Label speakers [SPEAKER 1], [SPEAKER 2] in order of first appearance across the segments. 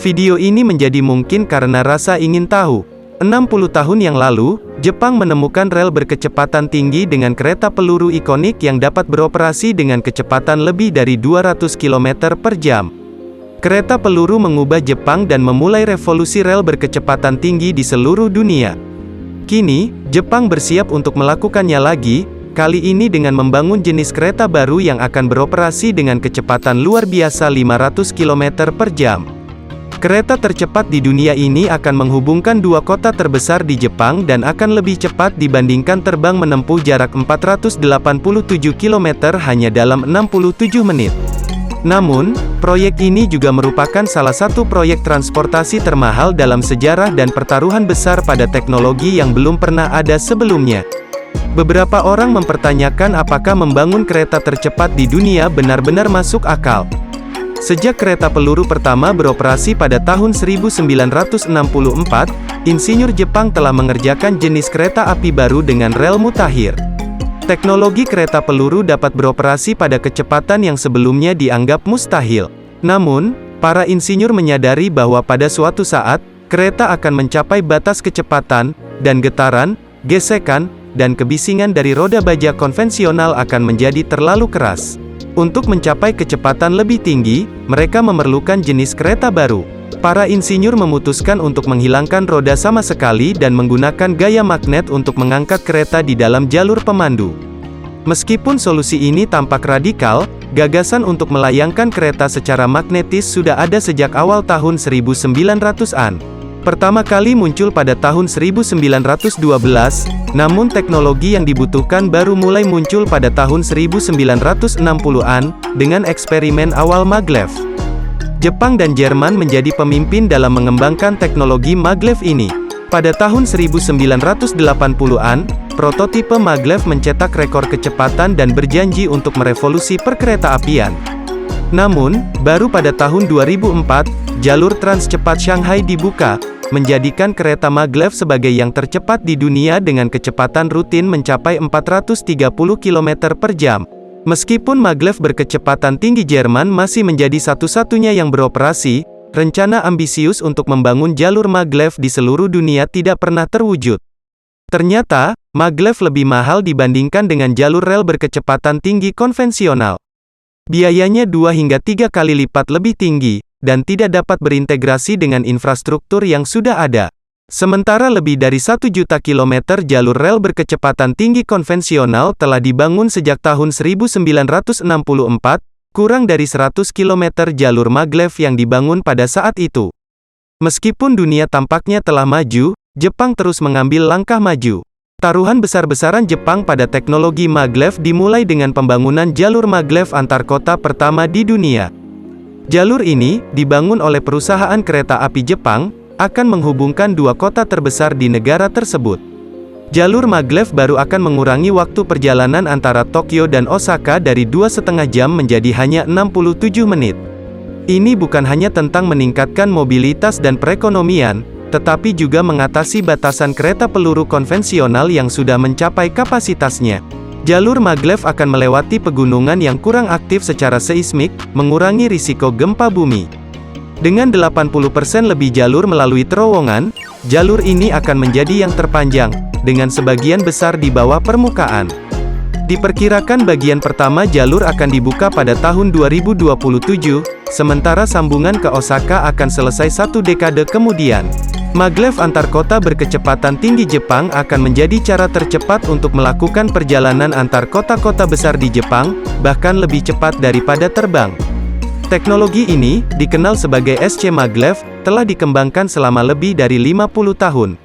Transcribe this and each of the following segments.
[SPEAKER 1] Video ini menjadi mungkin karena rasa ingin tahu. 60 tahun yang lalu, Jepang menemukan rel berkecepatan tinggi dengan kereta peluru ikonik yang dapat beroperasi dengan kecepatan lebih dari 200 km per jam. Kereta peluru mengubah Jepang dan memulai revolusi rel berkecepatan tinggi di seluruh dunia. Kini, Jepang bersiap untuk melakukannya lagi, kali ini dengan membangun jenis kereta baru yang akan beroperasi dengan kecepatan luar biasa 500 km per jam. Kereta tercepat di dunia ini akan menghubungkan dua kota terbesar di Jepang dan akan lebih cepat dibandingkan terbang menempuh jarak 487 km hanya dalam 67 menit. Namun, proyek ini juga merupakan salah satu proyek transportasi termahal dalam sejarah dan pertaruhan besar pada teknologi yang belum pernah ada sebelumnya. Beberapa orang mempertanyakan apakah membangun kereta tercepat di dunia benar-benar masuk akal. Sejak kereta peluru pertama beroperasi pada tahun 1964, insinyur Jepang telah mengerjakan jenis kereta api baru dengan rel mutakhir. Teknologi kereta peluru dapat beroperasi pada kecepatan yang sebelumnya dianggap mustahil. Namun, para insinyur menyadari bahwa pada suatu saat, kereta akan mencapai batas kecepatan, dan getaran, gesekan, dan kebisingan dari roda baja konvensional akan menjadi terlalu keras. Untuk mencapai kecepatan lebih tinggi, mereka memerlukan jenis kereta baru. Para insinyur memutuskan untuk menghilangkan roda sama sekali dan menggunakan gaya magnet untuk mengangkat kereta di dalam jalur pemandu. Meskipun solusi ini tampak radikal, gagasan untuk melayangkan kereta secara magnetis sudah ada sejak awal tahun 1900-an. Pertama kali muncul pada tahun 1912, namun teknologi yang dibutuhkan baru mulai muncul pada tahun 1960-an, dengan eksperimen awal maglev. Jepang dan Jerman menjadi pemimpin dalam mengembangkan teknologi maglev ini. Pada tahun 1980-an, prototipe maglev mencetak rekor kecepatan dan berjanji untuk merevolusi perkereta-apian. Namun, baru pada tahun 2004, jalur transcepat Shanghai dibuka, menjadikan kereta maglev sebagai yang tercepat di dunia dengan kecepatan rutin mencapai 430 km per jam. Meskipun maglev berkecepatan tinggi Jerman masih menjadi satu-satunya yang beroperasi, rencana ambisius untuk membangun jalur maglev di seluruh dunia tidak pernah terwujud. Ternyata, maglev lebih mahal dibandingkan dengan jalur rel berkecepatan tinggi konvensional. Biayanya 2 hingga 3 kali lipat lebih tinggi, dan tidak dapat berintegrasi dengan infrastruktur yang sudah ada. Sementara lebih dari 1 juta kilometer jalur rel berkecepatan tinggi konvensional telah dibangun sejak tahun 1964, kurang dari 100 km jalur maglev yang dibangun pada saat itu. Meskipun dunia tampaknya telah maju, Jepang terus mengambil langkah maju. Taruhan besar-besaran Jepang pada teknologi maglev dimulai dengan pembangunan jalur maglev antar kota pertama di dunia. Jalur ini, dibangun oleh perusahaan kereta api Jepang, akan menghubungkan dua kota terbesar di negara tersebut. Jalur maglev baru akan mengurangi waktu perjalanan antara Tokyo dan Osaka dari 2,5 jam menjadi hanya 67 menit. Ini bukan hanya tentang meningkatkan mobilitas dan perekonomian, tetapi juga mengatasi batasan kereta peluru konvensional yang sudah mencapai kapasitasnya. Jalur maglev akan melewati pegunungan yang kurang aktif secara seismik, mengurangi risiko gempa bumi. Dengan 80% lebih jalur melalui terowongan, jalur ini akan menjadi yang terpanjang, dengan sebagian besar di bawah permukaan. Diperkirakan bagian pertama jalur akan dibuka pada tahun 2027, sementara sambungan ke Osaka akan selesai 1 dekade kemudian. Maglev antar kota berkecepatan tinggi Jepang akan menjadi cara tercepat untuk melakukan perjalanan antar kota-kota besar di Jepang, bahkan lebih cepat daripada terbang. Teknologi ini, dikenal sebagai SC Maglev, telah dikembangkan selama lebih dari 50 tahun.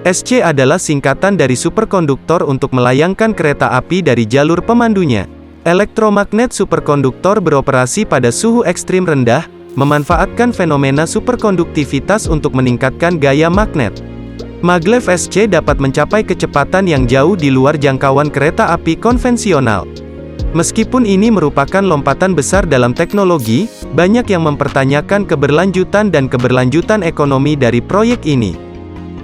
[SPEAKER 1] SC adalah singkatan dari superkonduktor untuk melayangkan kereta api dari jalur pemandunya. Elektromagnet superkonduktor beroperasi pada suhu ekstrim rendah, memanfaatkan fenomena superkonduktivitas untuk meningkatkan gaya magnet. Maglev SC dapat mencapai kecepatan yang jauh di luar jangkauan kereta api konvensional. Meskipun ini merupakan lompatan besar dalam teknologi, banyak yang mempertanyakan keberlanjutan dan keberlanjutan ekonomi dari proyek ini.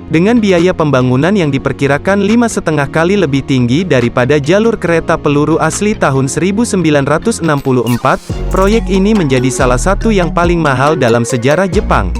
[SPEAKER 1] Dengan biaya pembangunan yang diperkirakan 5,5 kali lebih tinggi daripada jalur kereta peluru asli tahun 1964, proyek ini menjadi salah satu yang paling mahal dalam sejarah Jepang.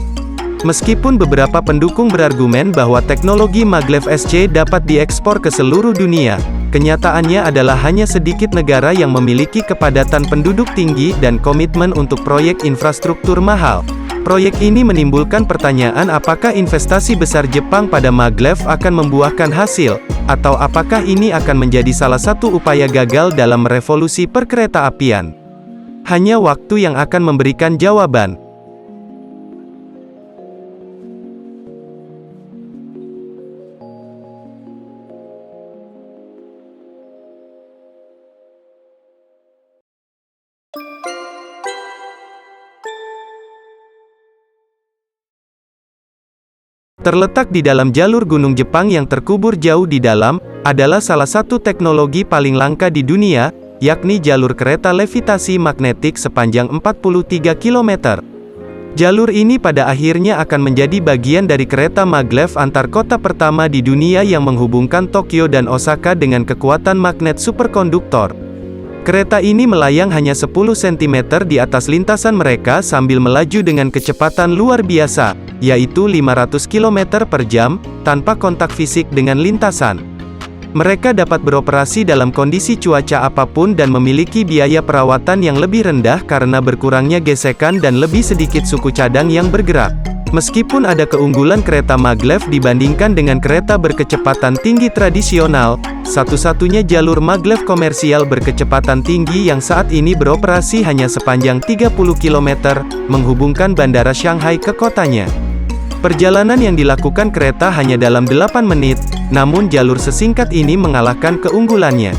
[SPEAKER 1] Meskipun beberapa pendukung berargumen bahwa teknologi maglev SC dapat diekspor ke seluruh dunia, kenyataannya adalah hanya sedikit negara yang memiliki kepadatan penduduk tinggi dan komitmen untuk proyek infrastruktur mahal. Proyek ini menimbulkan pertanyaan apakah investasi besar Jepang pada maglev akan membuahkan hasil, atau apakah ini akan menjadi salah satu upaya gagal dalam revolusi perkereta-apian. Hanya waktu yang akan memberikan jawaban. Terletak di dalam jalur gunung Jepang yang terkubur jauh di dalam, adalah salah satu teknologi paling langka di dunia, yakni jalur kereta levitasi magnetik sepanjang 43 km. Jalur ini pada akhirnya akan menjadi bagian dari kereta maglev antar kota pertama di dunia yang menghubungkan Tokyo dan Osaka dengan kekuatan magnet superkonduktor. Kereta ini melayang hanya 10 cm di atas lintasan mereka sambil melaju dengan kecepatan luar biasa, yaitu 500 km per jam, tanpa kontak fisik dengan lintasan. Mereka dapat beroperasi dalam kondisi cuaca apapun dan memiliki biaya perawatan yang lebih rendah karena berkurangnya gesekan dan lebih sedikit suku cadang yang bergerak. Meskipun ada keunggulan kereta maglev dibandingkan dengan kereta berkecepatan tinggi tradisional, satu-satunya jalur maglev komersial berkecepatan tinggi yang saat ini beroperasi hanya sepanjang 30 km, menghubungkan bandara Shanghai ke kotanya. Perjalanan yang dilakukan kereta hanya dalam 8 menit, namun jalur sesingkat ini mengalahkan keunggulannya.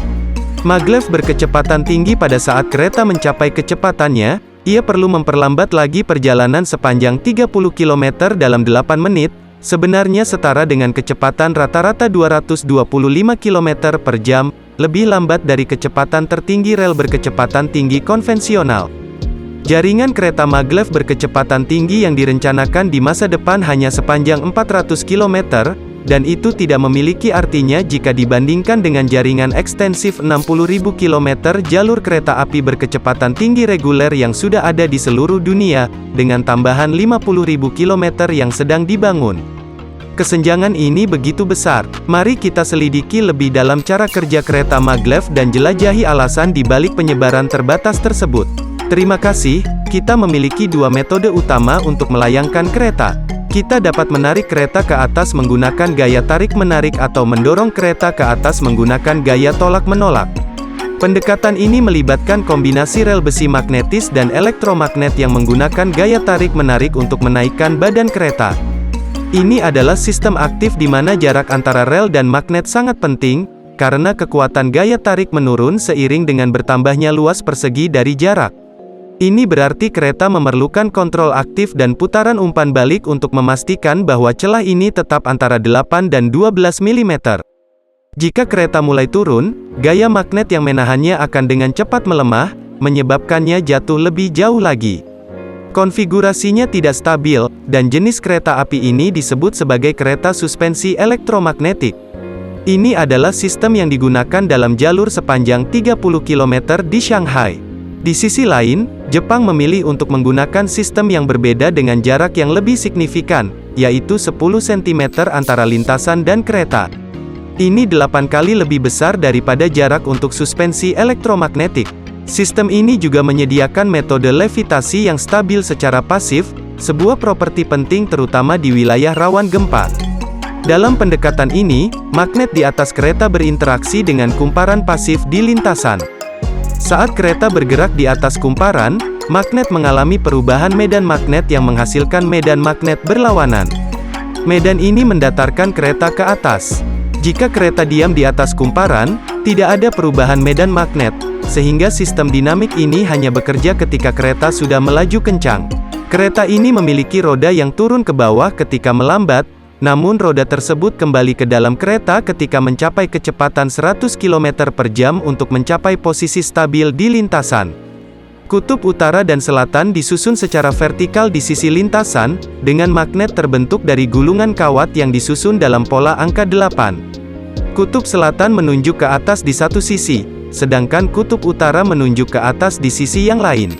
[SPEAKER 1] Maglev berkecepatan tinggi pada saat kereta mencapai kecepatannya, ia perlu memperlambat lagi perjalanan sepanjang 30 km dalam 8 menit, sebenarnya setara dengan kecepatan rata-rata 225 km per jam, lebih lambat dari kecepatan tertinggi rel berkecepatan tinggi konvensional. Jaringan kereta maglev berkecepatan tinggi yang direncanakan di masa depan hanya sepanjang 400 km, dan itu tidak memiliki artinya jika dibandingkan dengan jaringan ekstensif 60.000 km jalur kereta api berkecepatan tinggi reguler yang sudah ada di seluruh dunia, dengan tambahan 50.000 km yang sedang dibangun. Kesenjangan ini begitu besar. Mari kita selidiki lebih dalam cara kerja kereta maglev dan jelajahi alasan di balik penyebaran terbatas tersebut. Terima kasih, kita memiliki dua metode utama untuk melayangkan kereta. Kita dapat menarik kereta ke atas menggunakan gaya tarik-menarik atau mendorong kereta ke atas menggunakan gaya tolak-menolak. Pendekatan ini melibatkan kombinasi rel besi magnetis dan elektromagnet yang menggunakan gaya tarik-menarik untuk menaikkan badan kereta. Ini adalah sistem aktif di mana jarak antara rel dan magnet sangat penting, karena kekuatan gaya tarik menurun seiring dengan bertambahnya luas persegi dari jarak. Ini berarti kereta memerlukan kontrol aktif dan putaran umpan balik untuk memastikan bahwa celah ini tetap antara 8 dan 12 mm. Jika kereta mulai turun, gaya magnet yang menahannya akan dengan cepat melemah, menyebabkannya jatuh lebih jauh lagi. Konfigurasinya tidak stabil, dan jenis kereta api ini disebut sebagai kereta suspensi elektromagnetik. Ini adalah sistem yang digunakan dalam jalur sepanjang 30 km di Shanghai. Di sisi lain, Jepang memilih untuk menggunakan sistem yang berbeda dengan jarak yang lebih signifikan, yaitu 10 cm antara lintasan dan kereta. Ini 8 kali lebih besar daripada jarak untuk suspensi elektromagnetik. Sistem ini juga menyediakan metode levitasi yang stabil secara pasif, sebuah properti penting terutama di wilayah rawan gempa. Dalam pendekatan ini, magnet di atas kereta berinteraksi dengan kumparan pasif di lintasan. Saat kereta bergerak di atas kumparan, magnet mengalami perubahan medan magnet yang menghasilkan medan magnet berlawanan. Medan ini mendatarkan kereta ke atas. Jika kereta diam di atas kumparan, tidak ada perubahan medan magnet, sehingga sistem dinamik ini hanya bekerja ketika kereta sudah melaju kencang. Kereta ini memiliki roda yang turun ke bawah ketika melambat, namun roda tersebut kembali ke dalam kereta ketika mencapai kecepatan 100 km per jam untuk mencapai posisi stabil di lintasan. Kutub utara dan selatan disusun secara vertikal di sisi lintasan, dengan magnet terbentuk dari gulungan kawat yang disusun dalam pola angka 8. Kutub selatan menunjuk ke atas di satu sisi, sedangkan kutub utara menunjuk ke atas di sisi yang lain.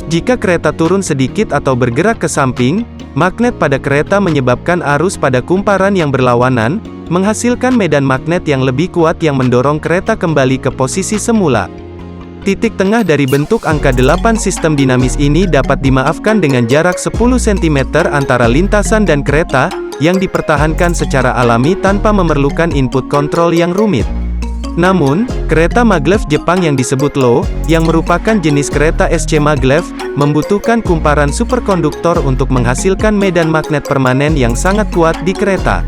[SPEAKER 1] Jika kereta turun sedikit atau bergerak ke samping, magnet pada kereta menyebabkan arus pada kumparan yang berlawanan, menghasilkan medan magnet yang lebih kuat yang mendorong kereta kembali ke posisi semula. Titik tengah dari bentuk angka 8 sistem dinamis ini dapat dimaafkan dengan jarak 10 cm antara lintasan dan kereta, yang dipertahankan secara alami tanpa memerlukan input kontrol yang rumit. Namun, kereta maglev Jepang yang disebut Low, yang merupakan jenis kereta SC maglev, membutuhkan kumparan superkonduktor untuk menghasilkan medan magnet permanen yang sangat kuat di kereta.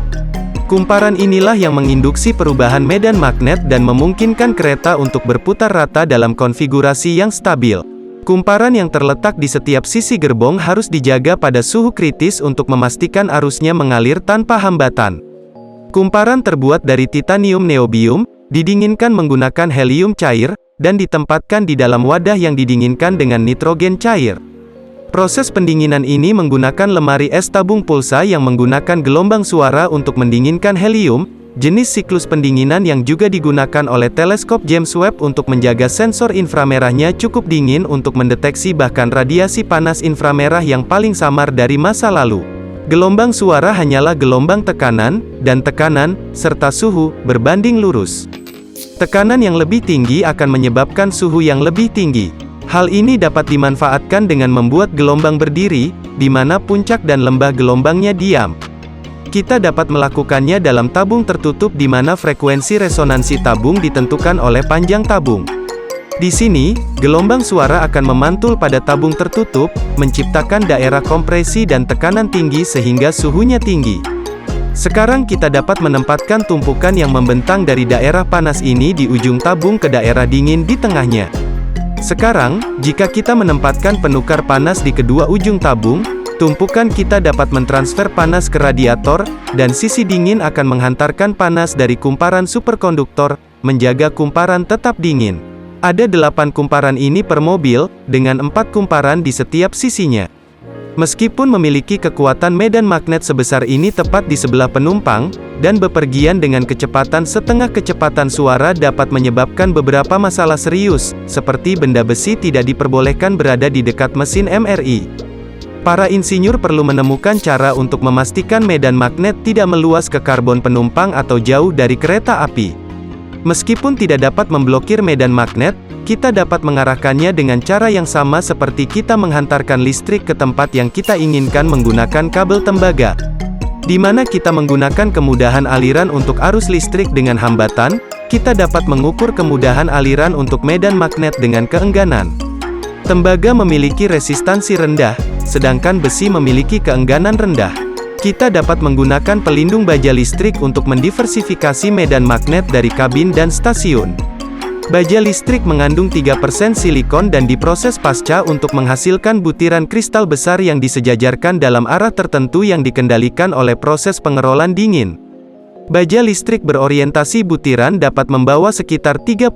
[SPEAKER 1] Kumparan inilah yang menginduksi perubahan medan magnet dan memungkinkan kereta untuk berputar rata dalam konfigurasi yang stabil. Kumparan yang terletak di setiap sisi gerbong harus dijaga pada suhu kritis untuk memastikan arusnya mengalir tanpa hambatan. Kumparan terbuat dari titanium neobium, didinginkan menggunakan helium cair, dan ditempatkan di dalam wadah yang didinginkan dengan nitrogen cair. Proses pendinginan ini menggunakan lemari es tabung pulsa yang menggunakan gelombang suara untuk mendinginkan helium, jenis siklus pendinginan yang juga digunakan oleh teleskop James Webb untuk menjaga sensor inframerahnya cukup dingin untuk mendeteksi bahkan radiasi panas inframerah yang paling samar dari masa lalu. Gelombang suara hanyalah gelombang tekanan, dan tekanan, serta suhu, berbanding lurus. Tekanan yang lebih tinggi akan menyebabkan suhu yang lebih tinggi. Hal ini dapat dimanfaatkan dengan membuat gelombang berdiri, di mana puncak dan lembah gelombangnya diam. Kita dapat melakukannya dalam tabung tertutup di mana frekuensi resonansi tabung ditentukan oleh panjang tabung. Di sini, gelombang suara akan memantul pada tabung tertutup, menciptakan daerah kompresi dan tekanan tinggi sehingga suhunya tinggi. Sekarang kita dapat menempatkan tumpukan yang membentang dari daerah panas ini di ujung tabung ke daerah dingin di tengahnya. Sekarang, jika kita menempatkan penukar panas di kedua ujung tabung, tumpukan kita dapat mentransfer panas ke radiator, dan sisi dingin akan menghantarkan panas dari kumparan superkonduktor, menjaga kumparan tetap dingin. Ada 8 kumparan ini per mobil, dengan 4 kumparan di setiap sisinya. Meskipun memiliki kekuatan medan magnet sebesar ini tepat di sebelah penumpang, dan bepergian dengan kecepatan setengah kecepatan suara dapat menyebabkan beberapa masalah serius, seperti benda besi tidak diperbolehkan berada di dekat mesin MRI. Para insinyur perlu menemukan cara untuk memastikan medan magnet tidak meluas ke karbon penumpang atau jauh dari kereta api. Meskipun tidak dapat memblokir medan magnet, kita dapat mengarahkannya dengan cara yang sama seperti kita menghantarkan listrik ke tempat yang kita inginkan menggunakan kabel tembaga. Di mana kita menggunakan kemudahan aliran untuk arus listrik dengan hambatan, kita dapat mengukur kemudahan aliran untuk medan magnet dengan keengganan. Tembaga memiliki resistansi rendah, sedangkan besi memiliki keengganan rendah. Kita dapat menggunakan pelindung baja listrik untuk mendiversifikasi medan magnet dari kabin dan stasiun. Baja listrik mengandung 3% silikon dan diproses pasca untuk menghasilkan butiran kristal besar yang disejajarkan dalam arah tertentu yang dikendalikan oleh proses pengerolan dingin. Baja listrik berorientasi butiran dapat membawa sekitar 30%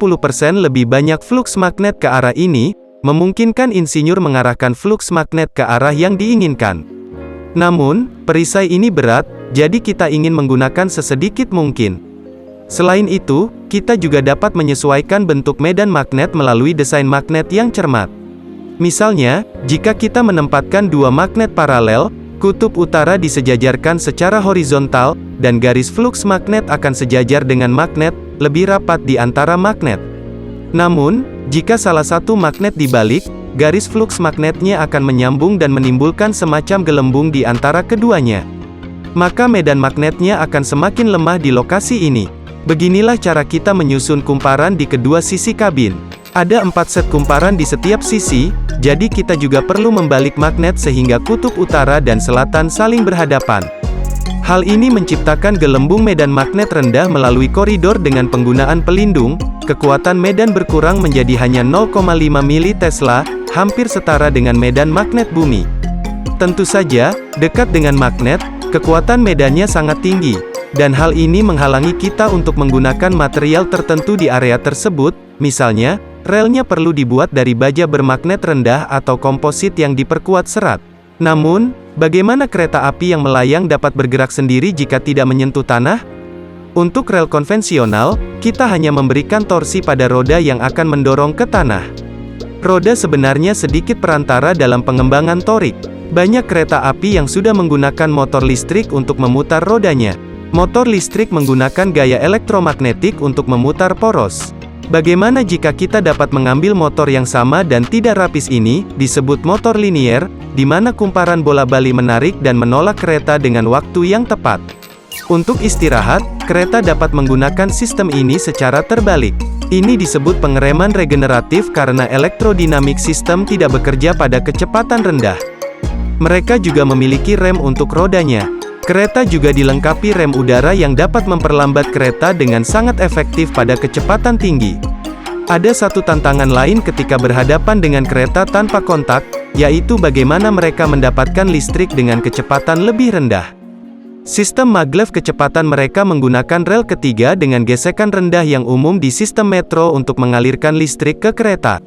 [SPEAKER 1] lebih banyak fluks magnet ke arah ini, memungkinkan insinyur mengarahkan fluks magnet ke arah yang diinginkan. Namun, perisai ini berat, jadi kita ingin menggunakan sesedikit mungkin. Selain itu, kita juga dapat menyesuaikan bentuk medan magnet melalui desain magnet yang cermat. Misalnya, jika kita menempatkan dua magnet paralel, kutub utara disejajarkan secara horizontal, dan garis fluks magnet akan sejajar dengan magnet, lebih rapat di antara magnet. Namun, jika salah satu magnet dibalik, garis fluks magnetnya akan menyambung dan menimbulkan semacam gelembung di antara keduanya. Maka medan magnetnya akan semakin lemah di lokasi ini. Beginilah cara kita menyusun kumparan di kedua sisi kabin. Ada 4 set kumparan di setiap sisi, jadi kita juga perlu membalik magnet sehingga kutub utara dan selatan saling berhadapan. Hal ini menciptakan gelembung medan magnet rendah melalui koridor dengan penggunaan pelindung. Kekuatan medan berkurang menjadi hanya 0,5 mili Tesla, hampir setara dengan medan magnet bumi. Tentu saja, dekat dengan magnet, kekuatan medannya sangat tinggi. Dan hal ini menghalangi kita untuk menggunakan material tertentu di area tersebut, misalnya, relnya perlu dibuat dari baja bermagnet rendah atau komposit yang diperkuat serat. Namun, bagaimana kereta api yang melayang dapat bergerak sendiri jika tidak menyentuh tanah? Untuk rel konvensional, kita hanya memberikan torsi pada roda yang akan mendorong ke tanah. Roda sebenarnya sedikit perantara dalam pengembangan torik. Banyak kereta api yang sudah menggunakan motor listrik untuk memutar rodanya. Motor listrik menggunakan gaya elektromagnetik untuk memutar poros. Bagaimana jika kita dapat mengambil motor yang sama dan tidak rapis ini, disebut motor linier, di mana kumparan bola bali menarik dan menolak kereta dengan waktu yang tepat. Untuk istirahat, kereta dapat menggunakan sistem ini secara terbalik. Ini disebut pengereman regeneratif karena elektrodinamik sistem tidak bekerja pada kecepatan rendah. Mereka juga memiliki rem untuk rodanya. Kereta juga dilengkapi rem udara yang dapat memperlambat kereta dengan sangat efektif pada kecepatan tinggi. Ada satu tantangan lain ketika berhadapan dengan kereta tanpa kontak, yaitu bagaimana mereka mendapatkan listrik dengan kecepatan lebih rendah. Sistem maglev kecepatan mereka menggunakan rel ketiga dengan gesekan rendah yang umum di sistem metro untuk mengalirkan listrik ke kereta.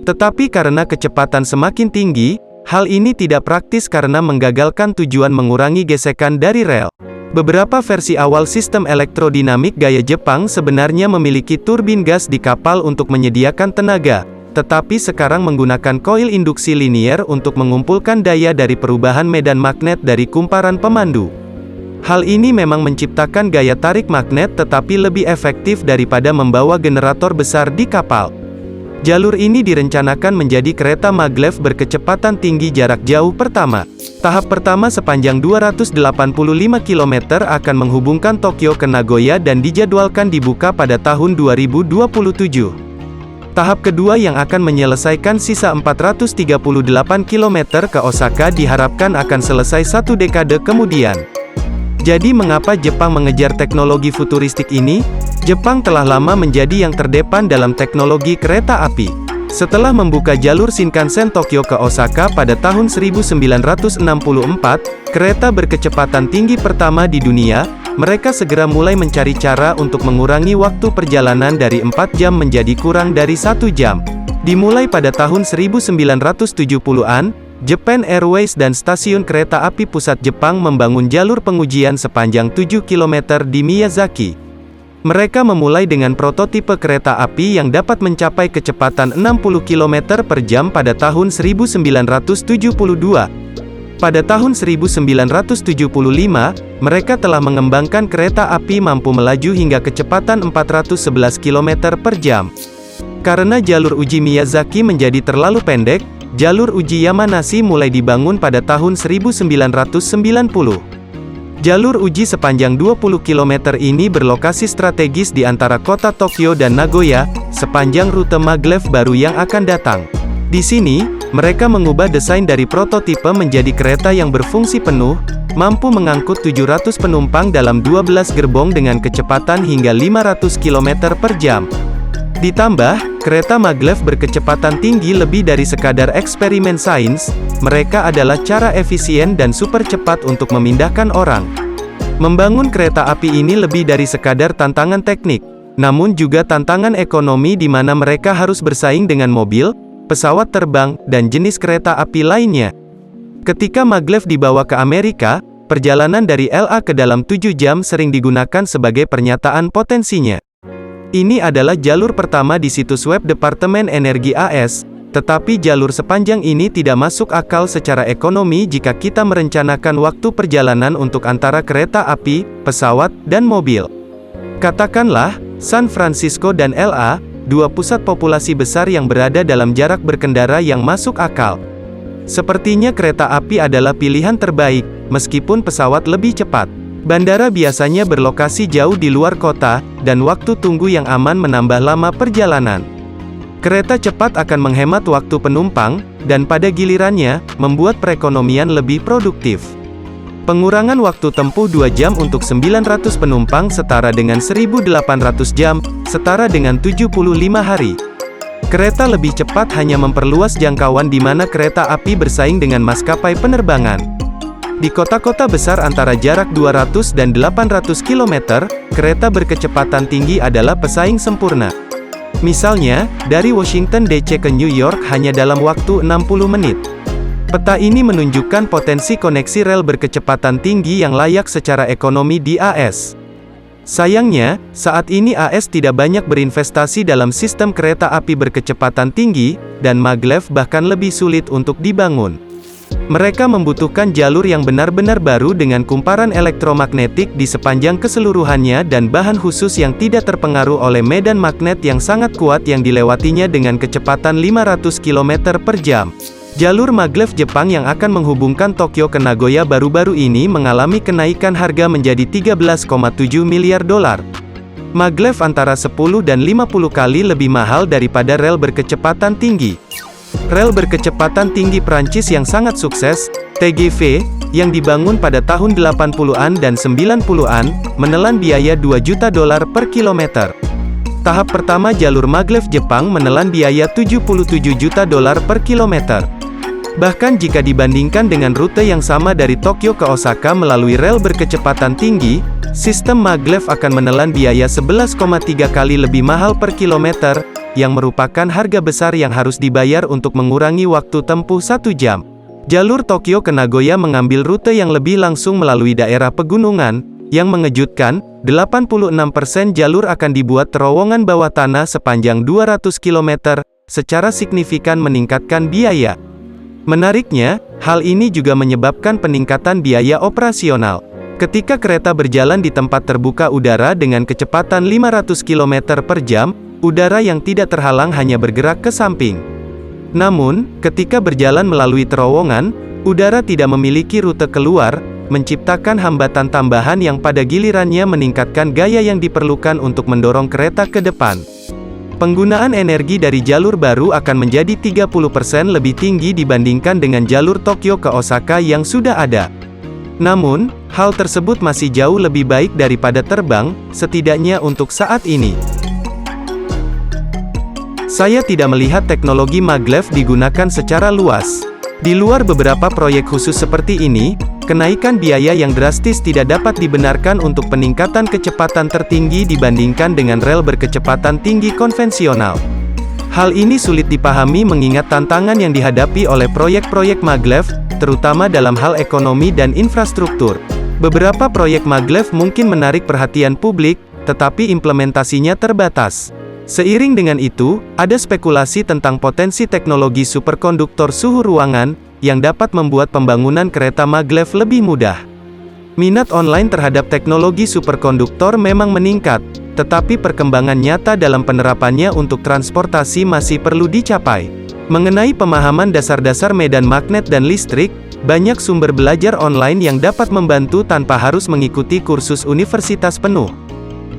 [SPEAKER 1] Tetapi karena kecepatan semakin tinggi, hal ini tidak praktis karena menggagalkan tujuan mengurangi gesekan dari rel. Beberapa versi awal sistem elektrodinamik gaya Jepang sebenarnya memiliki turbin gas di kapal untuk menyediakan tenaga, tetapi sekarang menggunakan koil induksi linier untuk mengumpulkan daya dari perubahan medan magnet dari kumparan pemandu. Hal ini memang menciptakan gaya tarik magnet tetapi lebih efektif daripada membawa generator besar di kapal. Jalur ini direncanakan menjadi kereta maglev berkecepatan tinggi jarak jauh pertama. Tahap pertama sepanjang 285 km akan menghubungkan Tokyo ke Nagoya dan dijadwalkan dibuka pada tahun 2027. Tahap kedua yang akan menyelesaikan sisa 438 km ke Osaka diharapkan akan selesai satu dekade kemudian. Jadi mengapa Jepang mengejar teknologi futuristik ini? Jepang telah lama menjadi yang terdepan dalam teknologi kereta api. Setelah membuka jalur Shinkansen Tokyo ke Osaka pada tahun 1964, kereta berkecepatan tinggi pertama di dunia, mereka segera mulai mencari cara untuk mengurangi waktu perjalanan dari 4 jam menjadi kurang dari 1 jam. Dimulai pada tahun 1970-an, Japan Airways dan stasiun kereta api pusat Jepang membangun jalur pengujian sepanjang 7 km di Miyazaki. Mereka memulai dengan prototipe kereta api yang dapat mencapai kecepatan 60 km per jam pada tahun 1972. Pada tahun 1975, mereka telah mengembangkan kereta api mampu melaju hingga kecepatan 411 km per jam. Karena jalur uji Miyazaki menjadi terlalu pendek, jalur uji Yamanashi mulai dibangun pada tahun 1990. Jalur uji sepanjang 20 km ini berlokasi strategis di antara kota Tokyo dan Nagoya, sepanjang rute maglev baru yang akan datang. Di sini, mereka mengubah desain dari prototipe menjadi kereta yang berfungsi penuh, mampu mengangkut 700 penumpang dalam 12 gerbong dengan kecepatan hingga 500 km per jam. Ditambah, kereta maglev berkecepatan tinggi lebih dari sekadar eksperimen sains, mereka adalah cara efisien dan super cepat untuk memindahkan orang. Membangun kereta api ini lebih dari sekadar tantangan teknik, namun juga tantangan ekonomi di mana mereka harus bersaing dengan mobil, pesawat terbang, dan jenis kereta api lainnya. Ketika maglev dibawa ke Amerika, perjalanan dari LA ke dalam 7 jam sering digunakan sebagai pernyataan potensinya. Ini adalah jalur pertama di situs web Departemen Energi AS, tetapi jalur sepanjang ini tidak masuk akal secara ekonomi jika kita merencanakan waktu perjalanan untuk antara kereta api, pesawat, dan mobil. Katakanlah, San Francisco dan LA, dua pusat populasi besar yang berada dalam jarak berkendara yang masuk akal. Sepertinya kereta api adalah pilihan terbaik, meskipun pesawat lebih cepat. Bandara biasanya berlokasi jauh di luar kota, dan waktu tunggu yang aman menambah lama perjalanan. Kereta cepat akan menghemat waktu penumpang, dan pada gilirannya, membuat perekonomian lebih produktif. Pengurangan waktu tempuh 2 jam untuk 900 penumpang setara dengan 1.800 jam, setara dengan 75 hari. Kereta lebih cepat hanya memperluas jangkauan di mana kereta api bersaing dengan maskapai penerbangan. Di kota-kota besar antara jarak 200 dan 800 km, kereta berkecepatan tinggi adalah pesaing sempurna. Misalnya, dari Washington DC ke New York hanya dalam waktu 60 menit. Peta ini menunjukkan potensi koneksi rel berkecepatan tinggi yang layak secara ekonomi di AS. Sayangnya, saat ini AS tidak banyak berinvestasi dalam sistem kereta api berkecepatan tinggi, dan maglev bahkan lebih sulit untuk dibangun. Mereka membutuhkan jalur yang benar-benar baru dengan kumparan elektromagnetik di sepanjang keseluruhannya dan bahan khusus yang tidak terpengaruh oleh medan magnet yang sangat kuat yang dilewatinya dengan kecepatan 500 km per jam. Jalur maglev Jepang yang akan menghubungkan Tokyo ke Nagoya baru-baru ini mengalami kenaikan harga menjadi 13,7 miliar dolar. Maglev antara 10 dan 50 kali lebih mahal daripada rel berkecepatan tinggi. Rel berkecepatan tinggi Prancis yang sangat sukses, TGV, yang dibangun pada tahun 80-an dan 90-an, menelan biaya 2 juta dolar per kilometer. Tahap pertama jalur maglev Jepang menelan biaya 77 juta dolar per kilometer. Bahkan jika dibandingkan dengan rute yang sama dari Tokyo ke Osaka melalui rel berkecepatan tinggi, sistem maglev akan menelan biaya 11,3 kali lebih mahal per kilometer, yang merupakan harga besar yang harus dibayar untuk mengurangi waktu tempuh 1 jam. Jalur Tokyo ke Nagoya mengambil rute yang lebih langsung melalui daerah pegunungan. Yang mengejutkan, 86% jalur akan dibuat terowongan bawah tanah sepanjang 200 km, secara signifikan meningkatkan biaya. Menariknya, hal ini juga menyebabkan peningkatan biaya operasional. Ketika kereta berjalan di tempat terbuka udara dengan kecepatan 500 km per jam, udara yang tidak terhalang hanya bergerak ke samping. Namun, ketika berjalan melalui terowongan, udara tidak memiliki rute keluar, menciptakan hambatan tambahan yang pada gilirannya meningkatkan gaya yang diperlukan untuk mendorong kereta ke depan. Penggunaan energi dari jalur baru akan menjadi 30% lebih tinggi dibandingkan dengan jalur Tokyo ke Osaka yang sudah ada. Namun, hal tersebut masih jauh lebih baik daripada terbang, setidaknya untuk saat ini. Saya tidak melihat teknologi maglev digunakan secara luas. Di luar beberapa proyek khusus seperti ini, kenaikan biaya yang drastis tidak dapat dibenarkan untuk peningkatan kecepatan tertinggi dibandingkan dengan rel berkecepatan tinggi konvensional. Hal ini sulit dipahami mengingat tantangan yang dihadapi oleh proyek-proyek maglev, terutama dalam hal ekonomi dan infrastruktur. Beberapa proyek maglev mungkin menarik perhatian publik, tetapi implementasinya terbatas. Seiring dengan itu, ada spekulasi tentang potensi teknologi superkonduktor suhu ruangan, yang dapat membuat pembangunan kereta maglev lebih mudah. Minat online terhadap teknologi superkonduktor memang meningkat, tetapi perkembangan nyata dalam penerapannya untuk transportasi masih perlu dicapai. Mengenai pemahaman dasar-dasar medan magnet dan listrik, banyak sumber belajar online yang dapat membantu tanpa harus mengikuti kursus universitas penuh.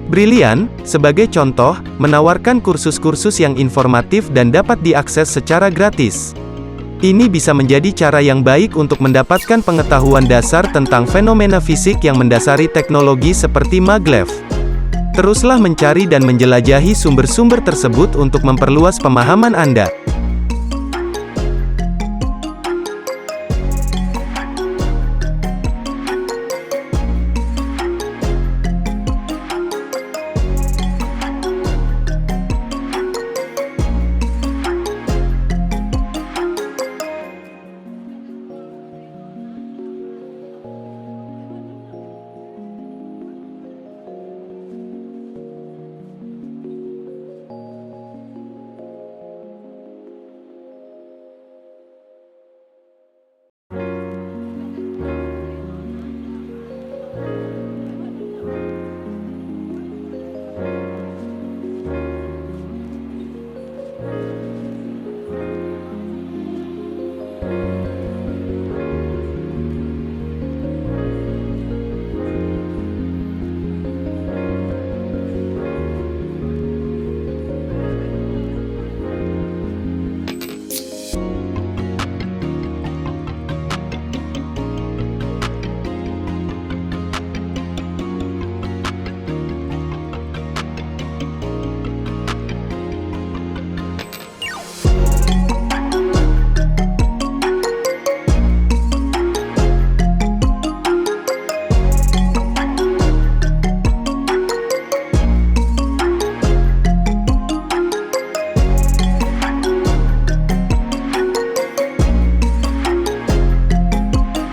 [SPEAKER 1] Brilliant, sebagai contoh, menawarkan kursus-kursus yang informatif dan dapat diakses secara gratis. Ini bisa menjadi cara yang baik untuk mendapatkan pengetahuan dasar tentang fenomena fisik yang mendasari teknologi seperti maglev. Teruslah mencari dan menjelajahi sumber-sumber tersebut untuk memperluas pemahaman Anda.